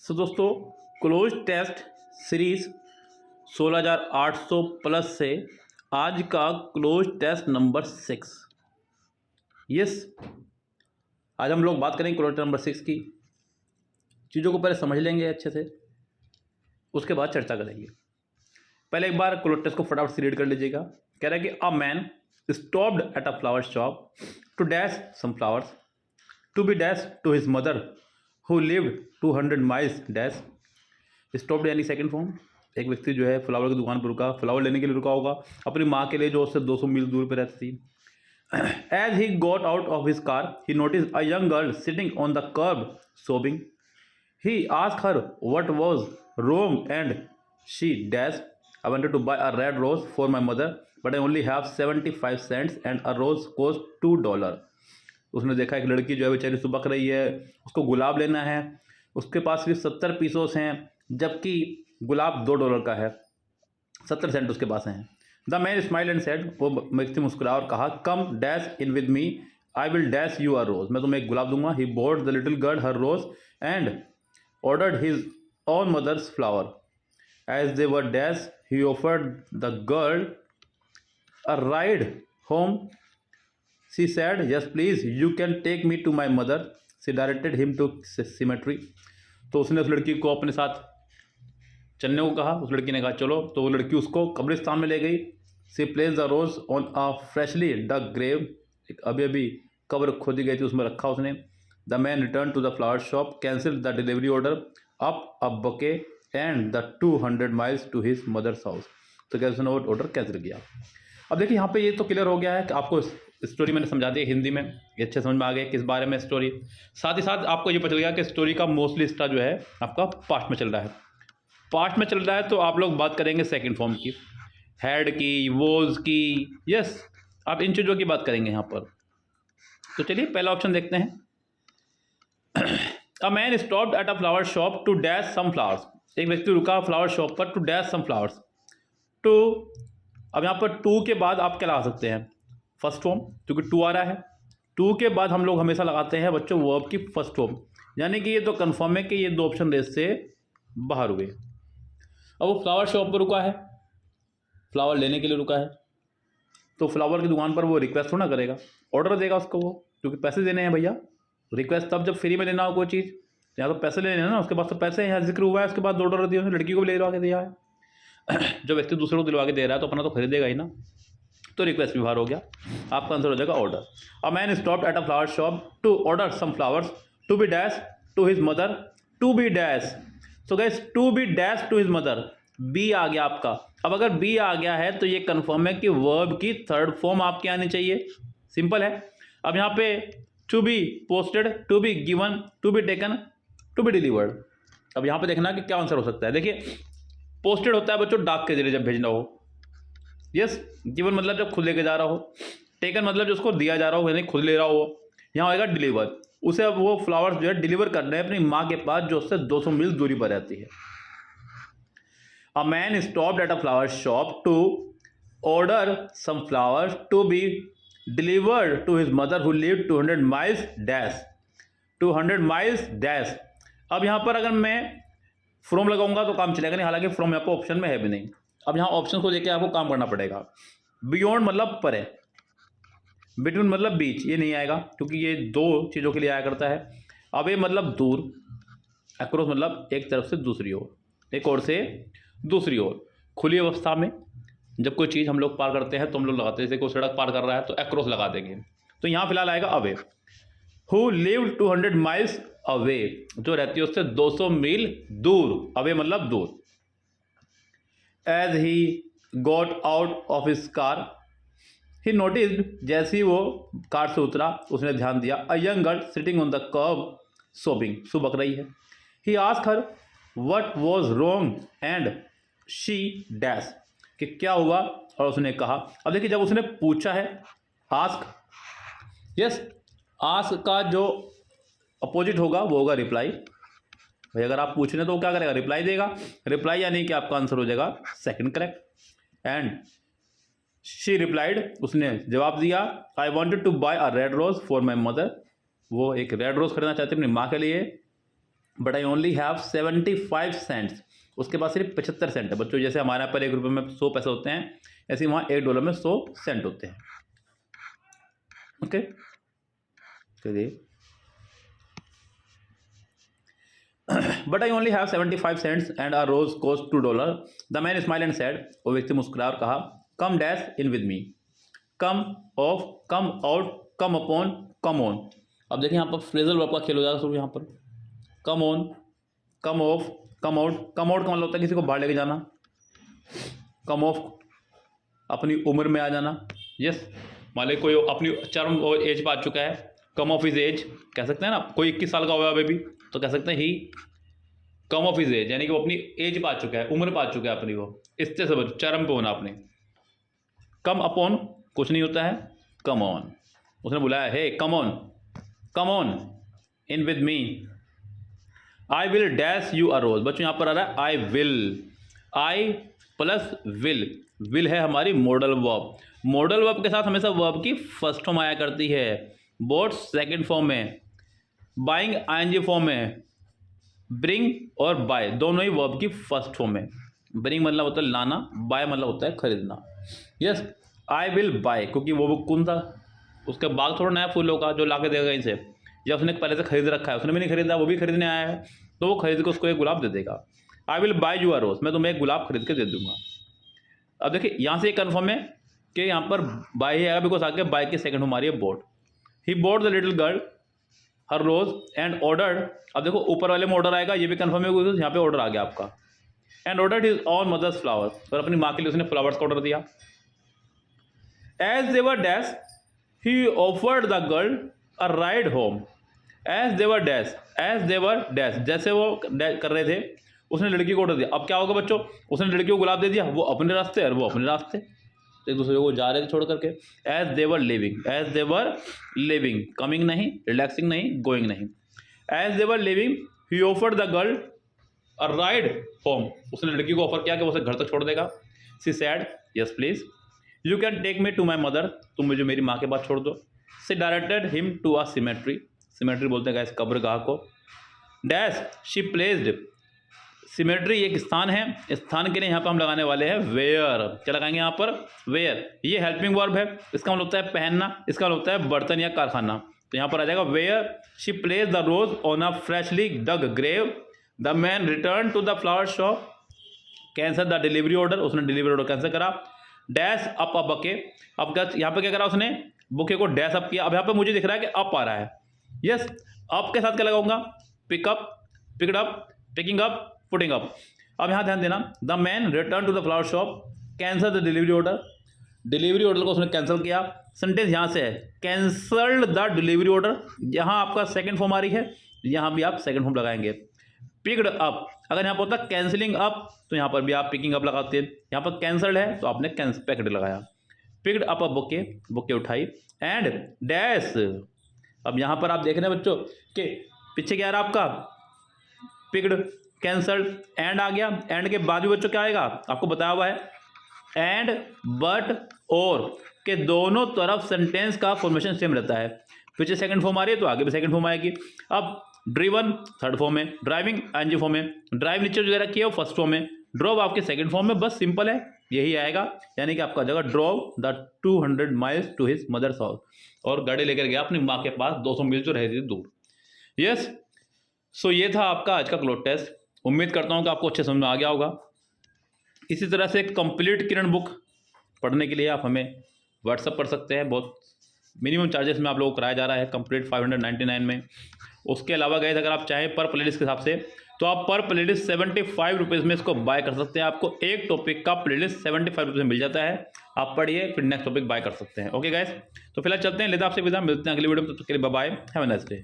सो दोस्तों, cloze test series 16,800 plus से आज का क्लोज टेस्ट नंबर 6। यस, आज हम लोग बात करेंगे क्लोज टेस्ट नंबर 6 की। चीज़ों को पहले समझ लेंगे अच्छे से, उसके बाद चर्चा करेंगे। पहले एक बार क्लोज टेस्ट को फटाफट से रीड कर लीजिएगा। कह रहा है कि a man stopped at a flower shop to dash some flowers to be dash to his mother who lived 200 miles dash. Stopped यानी सेकंड फॉर्म। एक व्यक्ति जो है फ्लावर की दुकान पर रुका, फ्लावर लेने के लिए रुका होगा अपनी माँ के लिए जो उससे 200 मील दूर पर रहती थी। As he got out of his car, he noticed a young girl sitting on the curb sobbing. He asked her what was wrong and she dashed. I wanted to buy a red rose for my mother, but I only have 75 cents and a rose costs $2. उसने देखा एक लड़की जो है बेचारी सुबक रही है, उसको गुलाब लेना है, उसके पास सिर्फ 70 पीसोस हैं, जबकि गुलाब $2 का है, 70 सेंट उसके पास हैं। The man smile and said, वो व्यक्ति मुस्कुराया और कहा, come dash in with me, I will dash you a rose, मैं तुम्हें एक गुलाब दूंगा। He board the little girl her rose and ordered his own mother's flower. As they were dash he offered the girl a ride home. She said, yes please, you can take me to my mother. She directed him to cemetery. तो उसने उस लड़की को अपने साथ चलने को कहा। उस लड़की ने कहा चलो, तो वो लड़की उसको कब्रिस्तान में ले गई। She placed the rose on a freshly dug grave. एक अभी कब्र खोदी गई थी, उसमें रखा उसने। The man returned to the flower shop, cancelled the delivery order, up a bouquet and the 200 miles to his mother's house. तो क्या उसने वो ऑर्डर कैंसिल किया। अब देखिए यहाँ पे ये तो क्लियर हो गया है कि आपको स्टोरी मैंने समझा दी हिंदी में, ये अच्छे समझ में आ गया किस बारे में स्टोरी। साथ ही साथ आपको ये पता चल गया कि स्टोरी का मोस्टली हिस्सा जो है आपका पास्ट में चल रहा है। पास्ट में चल रहा है तो आप लोग बात करेंगे सेकंड फॉर्म की, हैड की, वोज की। यस, आप इन चीज़ों की बात करेंगे यहाँ पर। तो चलिए पहला ऑप्शन देखते हैं। A man stopped at a flower shop to dash some flowers. एक व्यक्ति रुका फ्लावर शॉप पर to dash some flowers. To, अब यहाँ पर टू के बाद आप क्या लगा सकते हैं? फर्स्ट फॉर्म, क्योंकि टू आ रहा है। टू के बाद हम लोग हमेशा लगाते हैं बच्चों वर्ब की फर्स्ट फॉर्म, यानी कि ये तो कंफर्म है कि ये दो ऑप्शन रेस से बाहर हुए। अब वो फ्लावर शॉप पर रुका है, फ्लावर लेने के लिए रुका है, तो फ्लावर की दुकान पर वो रिक्वेस्ट थोड़ा करेगा, ऑर्डर देगा उसको वो, क्योंकि पैसे देने हैं भैया। रिक्वेस्ट तब जब फ्री में लेना हो कोई चीज़, यहाँ तो पैसे लेने हैं ना, उसके बाद तो पैसे यहाँ जिक्र हुआ है, उसके बाद ऑर्डर दिया, लड़की को भी ले के दिया है। जो व्यक्ति दूसरे को दिलवा के दे रहा है तो अपना तो खरीदेगा ही ना, तो रिक्वेस्ट भी बाहर हो गया। आपका आंसर हो जाएगा order. A man stopped at a flower shop to order some flowers to be dash to his mother, to be dash. So guys, to be dash to his mother, B आ गया आपका। अब अगर B आ गया है तो ये कंफर्म है कि वर्ब की थर्ड फॉर्म आपके आनी चाहिए। सिंपल है। अब यहाँ पे to be posted, to be given, to be taken, to be delivered. अब यहाँ पे देखना कि क्या आंसर हो सकता है। देखिए, पोस्टेड होता है बच्चों डाक के जरिए जब भेजना हो। यस, गिवन मतलब जब खुद लेके जा रहा हो। टेकन मतलब जो उसको दिया जा रहा हो, यानी खुद ले रहा हो। यहाँ आएगा डिलीवर, उसे अब वो फ्लावर्स जो है डिलीवर करने हैं अपनी माँ के पास, जो उससे 200 मील दूरी पर रहती है। A man stopped at a flower shop to order some flowers to be delivered to his mother who lived 200 miles dash, 200 miles dash. अब यहाँ पर अगर मैं फ्रॉम लगाऊंगा तो काम चलेगा नहीं, हालांकि फ्रॉम यहाँ पर ऑप्शन में है भी नहीं। अब यहाँ ऑप्शन को लेके आपको काम करना पड़ेगा। बियॉन्ड मतलब परे, बिटवीन मतलब बीच, ये नहीं आएगा क्योंकि ये दो चीज़ों के लिए आया करता है। अवे मतलब दूर, अक्रॉस मतलब एक तरफ से दूसरी ओर, एक ओर से दूसरी ओर। खुली अवस्था में जब कोई चीज़ हम लोग पार करते हैं तो हम लोग लगाते हैं, जैसे कोई सड़क पार कर रहा है तो अक्रॉस लगा देंगे। तो यहाँ फिलहाल आएगा away. Who lived 200 miles away, जो रहती है उससे 200 मील दूर, अवे मतलब दूर। As he got out of his car, he noticed, जैसे ही वो कार से उतरा उसने ध्यान दिया, a young girl sitting on the curb sobbing, सुबक रही है। He asked her what was wrong and she dash, कि क्या हुआ, और उसने कहा। अब देखिए, जब उसने पूछा है ask, यस, ask का जो अपोजिट होगा वो होगा रिप्लाई। भाई अगर आप पूछ रहे हैं तो वो क्या करेगा? रिप्लाई देगा। रिप्लाई यानी कि आपका आंसर हो जाएगा second correct. And she replied, उसने जवाब दिया, I wanted to buy a red rose for my mother, वो एक रेड रोज खरीदना चाहती है अपनी माँ के लिए। But I only have 75 cents. उसके पास सिर्फ 75 सेंट है बच्चों। जैसे हमारे यहाँ पर 1 रुपये में 100 पैसे होते हैं, ऐसे वहाँ $1 में 100 सेंट होते हैं। ओके, चलिए। But I only have 75 cents and a rose cost $2। The man smile and said, वो व्यक्ति मुस्कुराया और कहा, come dash in with me, come off, come out, come upon, come on. अब देखिए यहाँ पर फ्रेजल वर्ब का खेल हो जाएगा शुरू। यहाँ पर come on, come off, come out. Come out का मतलब होता है किसी को बाहर लेके जाना। कम ऑफ अपनी उम्र में आ जाना। यस, मान लीजिए कोई अपनी चरम और एज पर आ चुका है, कम ऑफ इज एज कह सकते हैं ना। कोई 21 साल का हुआ अभी भी तो कह सकते हैं ही कम ऑफ इज एज, यानी कि वो अपनी एज पा चुका है, उम्र पा चुका है अपनी, वो इससे सब चरम पे होना आपने। कम अपॉन कुछ नहीं होता है, कम ऑन। उसने बुलाया, hey come on in with me, I will dash you a rose. बच्चों यहाँ पर आ रहा है I will, I plus will है हमारी मॉडल वर्ब। मॉडल वर्ब के साथ हमेशा वर्ब की फर्स्ट फॉर्म आया करती है, बोट सेकंड फॉर्म में, बाइंग आईएनजी फॉर्म में, ब्रिंग और बाय दोनों ही वर्ब की फर्स्ट फॉर्म है। ब्रिंग मतलब होता है लाना, बाय मतलब होता है खरीदना। यस, आई विल बाय, क्योंकि वो कौन था, उसका बाग थोड़ा नया फूलों का जो ला के देगा कहीं से, या उसने पहले से खरीद रखा है, उसने भी नहीं खरीदा, वो भी खरीदने आया है, तो वो खरीद के उसको एक गुलाब दे देगा। I will buy you a rose, मैं तुम्हें एक गुलाब खरीद के दे दूंगा। अब देखिए यहाँ से कन्फर्म है कि यहाँ पर बाय है, बिकॉज आगे बाय की सेकंड हमारी है bought. He bought the little girl her rose and ordered. अब देखो ऊपर वाले में ऑर्डर आएगा, ये भी कंफर्म है, यहाँ पे ऑर्डर आ गया आपका। And ordered his own mother's flowers, और अपनी माँ के लिए उसने फ्लावर्स का ऑर्डर दिया। As they were dash he offered the girl a ride home. As they were dash, जैसे वो कर रहे थे उसने लड़की को ऑर्डर दिया। अब क्या होगा बच्चों, उसने लड़की को गुलाब दे दिया, वो अपने रास्ते और वो अपने रास्ते, एक दूसरे को जा रहे थे छोड़ करके। As they were leaving, coming नहीं, रिलैक्सिंग नहीं, गोइंग नहीं। As they were leaving he offered the girl a ride home, उसने लड़की को ऑफर किया कि वो उसे घर तक छोड़ देगा। She said, yes please, you can take me to my mother, तुम मुझे मेरी माँ के पास छोड़ दो। She directed him to a cemetery, cemetery बोलते हैं कब्रगाह को। डैश शी प्लेस्ड, सिमेट्री एक स्थान है, स्थान के लिए यहाँ पर हम लगाने वाले हैं वेयर। क्या लगाएंगे यहाँ पर, वेयर। ये हेल्पिंग वर्ब है, इसका मतलब होता है पहनना, इसका मतलब होता है बर्तन या कारखाना। तो यहाँ पर आ जाएगा where she place the rose on a freshly dug grave. The man return to the flower shop, cancel the delivery order, उसने डिलीवरी ऑर्डर कैंसिल करा। डैश अप अ बके, अब यहाँ पर क्या करा उसने, बुके को डैश अप किया। अब यहाँ पर मुझे दिख रहा है कि अप आ रहा है। यस, अप के साथ क्या लगाऊंगा, pick up, picked up, picking up, putting up. अब यहाँ ध्यान देना, the man return to the flower shop, cancel the delivery order, delivery order को उसने कैंसिल किया। सेंटेंस यहाँ से है, कैंसल्ड द डिलीवरी ऑर्डर, यहाँ आपका सेकंड फॉर्म आ रही है, यहाँ भी आप सेकंड फॉर्म लगाएंगे। पिक्ड अप, अगर यहाँ पर होता कैंसिलिंग अप तो यहाँ पर भी आप पिकिंग अप लगाते हैं, यहाँ पर कैंसल्ड है तो आपने पैक्ड लगाया। Picked up a bouquet, bouquet उठाई। एंड डैश, अब यहाँ पर आप देख रहे हैं बच्चों कि पीछे क्या आ रहा है आपका, पिक्ड, कैंसल्ड, एंड आ गया। एंड के बाद भी बच्चों क्या आएगा, आपको बताया हुआ है एंड, बट, और के दोनों तरफ सेंटेंस का फॉर्मेशन सेम रहता है। पीछे सेकंड फॉर्म आ रही है तो आगे भी सेकंड फॉर्म आएगी। अब ड्रिवन थर्ड फॉर्म में, ड्राइविंग आईएनजी फॉर्म में, ड्राइव नीचे जो रखी है वो फर्स्ट फॉर्म में, ड्रॉव आपके सेकंड फॉर्म में। बस सिंपल है, यही आएगा, यानी कि आपका जगह drove the 200 miles to his mother's house, और गाड़ी लेकर गया अपनी माँ के पास 200 मील जो रहती थी दूर। यस, सो ये था आपका आज का क्लोज टेस्ट। उम्मीद करता हूँ कि आपको अच्छे समझ में आ गया होगा। इसी तरह से कंप्लीट किरण बुक पढ़ने के लिए आप हमें व्हाट्सअप कर सकते हैं, बहुत मिनिमम चार्जेस में आप लोगों को कराया जा रहा है, कंप्लीट 599 में। उसके अलावा गए अगर आप चाहें पर प्लेलिस्ट के हिसाब से तो आप पर प्लेलिस्ट 75 रुपीज़ में इसको बाय कर सकते हैं। आपको एक टॉपिक का प्लेलिस्ट 75 रुपीज़ में मिल जाता है, आप पढ़िए फिर नेक्स्ट टॉपिक बाय कर सकते हैं। ओके गाइस, तो फिलहाल चलते हैं, लेते आपसे विदा, मिलते हैं अगली वीडियो में, तब तक के लिए bye bye, have a nice day.